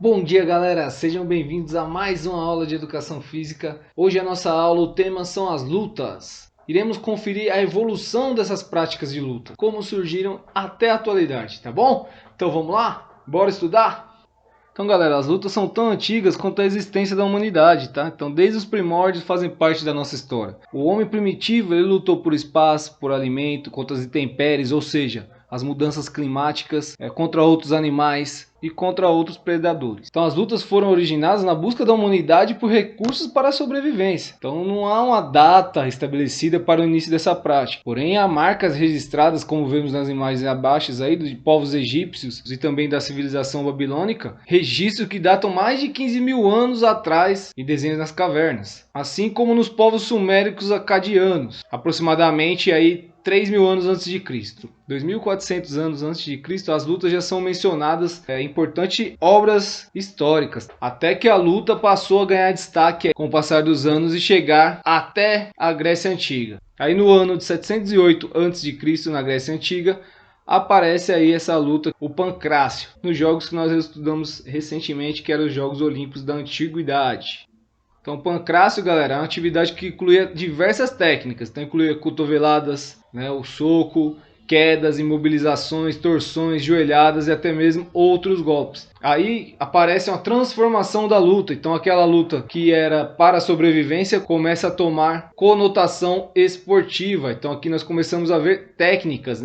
Bom dia, galera, sejam bem-vindos a mais uma aula de educação física. Hoje a nossa aula, o tema são as lutas. Iremos conferir a evolução dessas práticas de luta, como surgiram até a atualidade, tá bom? Então vamos lá? Bora estudar? Então, galera, as lutas são tão antigas quanto a existência da humanidade, tá? Então, desde os primórdios fazem parte da nossa história. O homem primitivo, ele lutou por espaço, por alimento, contra as intempéries, ou seja, as mudanças climáticas, contra outros animais e contra outros predadores. Então as lutas foram originadas na busca da humanidade por recursos para a sobrevivência. Então não há uma data estabelecida para o início dessa prática. Porém há marcas registradas, como vemos nas imagens abaixo aí, de povos egípcios e também da civilização babilônica, registros que datam mais de 15 mil anos atrás e desenhos nas cavernas. Assim como nos povos suméricos acadianos, aproximadamente aí 3.000 anos antes de Cristo. 2.400 anos antes de Cristo, as lutas já são mencionadas em importantes obras históricas, até que a luta passou a ganhar destaque com o passar dos anos e chegar até a Grécia Antiga. Aí no ano de 708 a.C., na Grécia Antiga, aparece aí essa luta, o pancrácio, nos jogos que nós estudamos recentemente, que eram os Jogos Olímpicos da Antiguidade. Então, o pancrácio, galera, é uma atividade que incluía diversas técnicas. Então, incluía cotoveladas, o soco, quedas, imobilizações, torções, joelhadas e até mesmo outros golpes. Aí aparece uma transformação da luta. Então, aquela luta que era para a sobrevivência começa a tomar conotação esportiva. Então, aqui nós começamos a ver técnicas,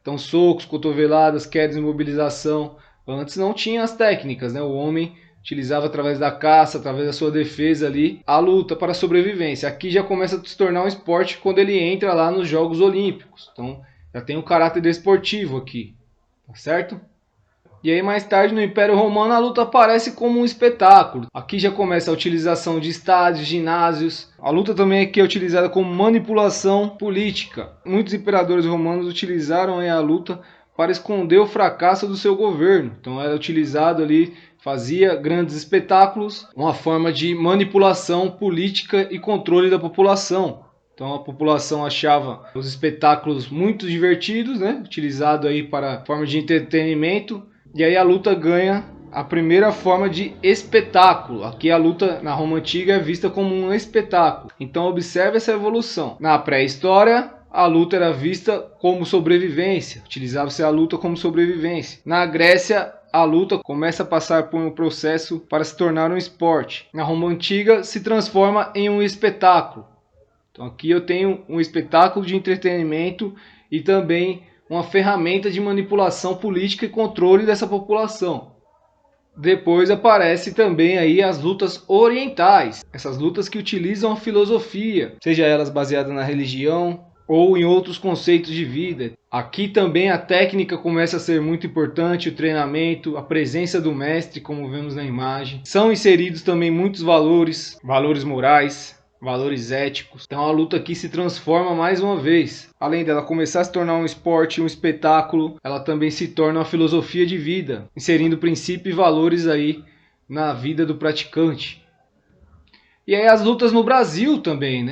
Então, socos, cotoveladas, quedas, imobilização. Antes não tinha as técnicas, O homem utilizava através da caça, através da sua defesa ali, a luta para a sobrevivência. Aqui já começa a se tornar um esporte quando ele entra lá nos Jogos Olímpicos. Então já tem um caráter desportivo aqui, tá certo? E aí mais tarde no Império Romano a luta aparece como um espetáculo. Aqui já começa a utilização de estádios, ginásios. A luta também aqui é utilizada como manipulação política. Muitos imperadores romanos utilizaram a luta para esconder o fracasso do seu governo. Então era utilizado ali, fazia grandes espetáculos, uma forma de manipulação política e controle da população. Então a população achava os espetáculos muito divertidos, utilizado aí para forma de entretenimento, e aí a luta ganha a primeira forma de espetáculo. Aqui a luta na Roma Antiga é vista como um espetáculo. Então observe essa evolução. Na pré-história, a luta era vista como sobrevivência, utilizava-se a luta como sobrevivência. Na Grécia, a luta começa a passar por um processo para se tornar um esporte. Na Roma Antiga, se transforma em um espetáculo. Então aqui eu tenho um espetáculo de entretenimento e também uma ferramenta de manipulação política e controle dessa população. Depois aparece também aí as lutas orientais, essas lutas que utilizam a filosofia, seja elas baseadas na religião ou em outros conceitos de vida. Aqui também a técnica começa a ser muito importante, o treinamento, a presença do mestre, como vemos na imagem. São inseridos também muitos valores morais, valores éticos. Então a luta aqui se transforma mais uma vez. Além dela começar a se tornar um esporte, um espetáculo, ela também se torna uma filosofia de vida, inserindo princípios e valores aí na vida do praticante. E aí as lutas no Brasil também,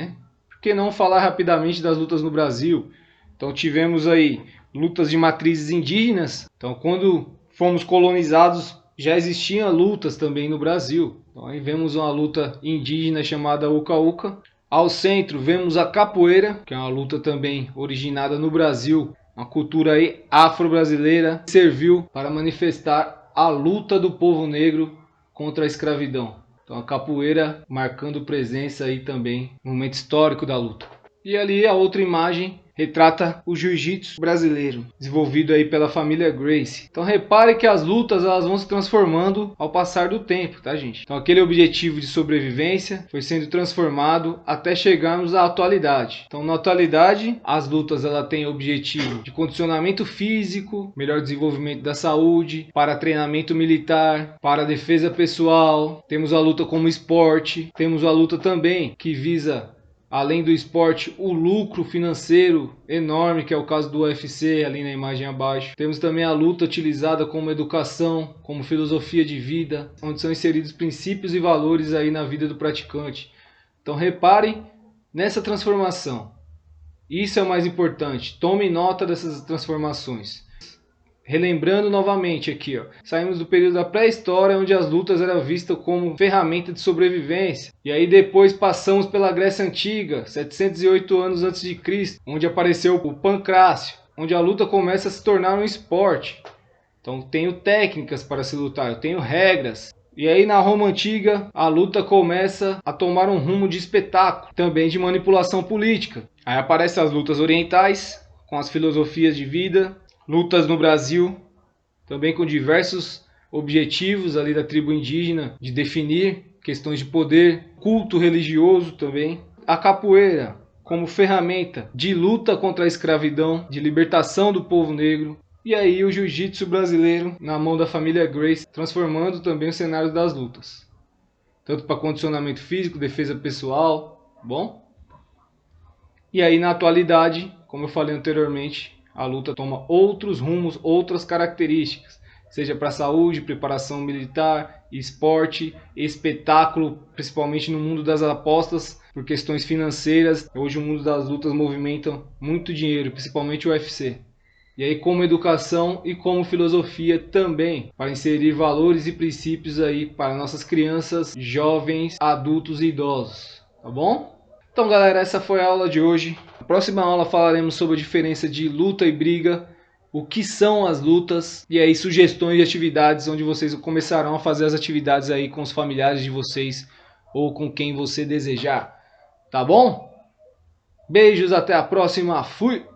Por que não falar rapidamente das lutas no Brasil? Então tivemos aí lutas de matrizes indígenas. Então quando fomos colonizados já existiam lutas também no Brasil. Então aí vemos uma luta indígena chamada Uca-Uca. Ao centro vemos a capoeira, que é uma luta também originada no Brasil, uma cultura aí afro-brasileira, que serviu para manifestar a luta do povo negro contra a escravidão. Então a capoeira marcando presença aí também no momento histórico da luta. E ali a outra imagem retrata o jiu-jitsu brasileiro, desenvolvido aí pela família Gracie. Então repare que as lutas elas vão se transformando ao passar do tempo, tá, gente? Então aquele objetivo de sobrevivência foi sendo transformado até chegarmos à atualidade. Então na atualidade, as lutas ela têm objetivo de condicionamento físico, melhor desenvolvimento da saúde, para treinamento militar, para defesa pessoal. Temos a luta como esporte, temos a luta também que visa, além do esporte, o lucro financeiro enorme, que é o caso do UFC, ali na imagem abaixo. Temos também a luta utilizada como educação, como filosofia de vida, onde são inseridos princípios e valores aí na vida do praticante. Então reparem nessa transformação. Isso é o mais importante. Tome nota dessas transformações. Relembrando novamente aqui, ó, saímos do período da pré-história, onde as lutas eram vistas como ferramenta de sobrevivência. E aí depois passamos pela Grécia Antiga, 708 anos antes de Cristo, onde apareceu o pancrácio, onde a luta começa a se tornar um esporte. Então tenho técnicas para se lutar, eu tenho regras. E aí na Roma Antiga a luta começa a tomar um rumo de espetáculo, também de manipulação política. Aí aparecem as lutas orientais, com as filosofias de vida, lutas no Brasil, também com diversos objetivos ali da tribo indígena, de definir questões de poder, culto religioso também. A capoeira como ferramenta de luta contra a escravidão, de libertação do povo negro. E aí o jiu-jitsu brasileiro na mão da família Gracie, transformando também o cenário das lutas. Tanto para condicionamento físico, defesa pessoal, bom? E aí na atualidade, como eu falei anteriormente, a luta toma outros rumos, outras características. Seja para saúde, preparação militar, esporte, espetáculo, principalmente no mundo das apostas, por questões financeiras. Hoje o mundo das lutas movimenta muito dinheiro, principalmente o UFC. E aí como educação e como filosofia também, para inserir valores e princípios aí para nossas crianças, jovens, adultos e idosos, tá bom? Então galera, essa foi a aula de hoje. Na próxima aula falaremos sobre a diferença de luta e briga, o que são as lutas e aí sugestões de atividades onde vocês começarão a fazer as atividades aí com os familiares de vocês ou com quem você desejar, tá bom? Beijos, até a próxima, fui!